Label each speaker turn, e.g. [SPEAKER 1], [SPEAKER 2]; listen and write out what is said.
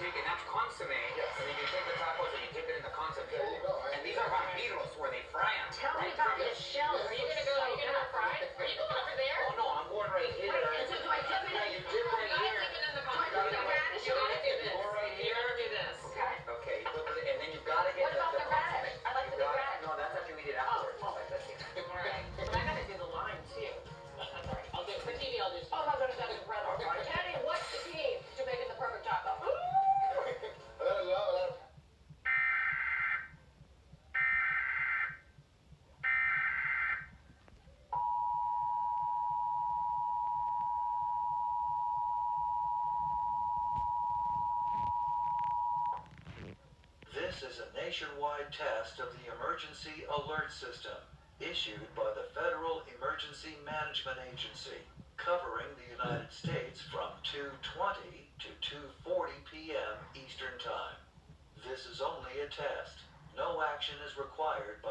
[SPEAKER 1] take it, that's consomme,
[SPEAKER 2] Yes.
[SPEAKER 1] and then you take the tacos and you dip it in the consomme.
[SPEAKER 2] There you go.
[SPEAKER 1] And these are vampiros where they fry them.
[SPEAKER 3] Tell me about the shells.
[SPEAKER 4] Are you gonna go fry? Are you going over there?
[SPEAKER 1] Oh no, I'm going right here.
[SPEAKER 3] Wait, and so do I dip it
[SPEAKER 1] Yeah,
[SPEAKER 3] in?
[SPEAKER 1] you dip right
[SPEAKER 4] I
[SPEAKER 1] here.
[SPEAKER 4] dip it in the
[SPEAKER 3] Do I put the radish
[SPEAKER 4] You
[SPEAKER 3] on
[SPEAKER 4] gotta
[SPEAKER 3] it?
[SPEAKER 4] do this.
[SPEAKER 1] Go right
[SPEAKER 4] You
[SPEAKER 1] here.
[SPEAKER 4] gotta do this.
[SPEAKER 3] Okay.
[SPEAKER 1] Okay, and then you've got to get
[SPEAKER 3] What about the
[SPEAKER 1] consomme.
[SPEAKER 3] radish? I like
[SPEAKER 1] You
[SPEAKER 3] the big
[SPEAKER 1] got-
[SPEAKER 3] radish.
[SPEAKER 1] No, that's after you eat it afterwards.
[SPEAKER 3] Oh.
[SPEAKER 1] Like, that's it.
[SPEAKER 4] Alright. But I gotta do the lime too. That's alright. I'll do it for TV. I'll just.
[SPEAKER 3] Oh my goodness, that is incredible. Kenny, what's the key to making the perfect taco?
[SPEAKER 5] This is a nationwide test of the Emergency Alert System, issued by the Federal Emergency Management Agency, covering the United States from 2:20 to 2:40 p.m. Eastern Time. This is only a test. No action is required by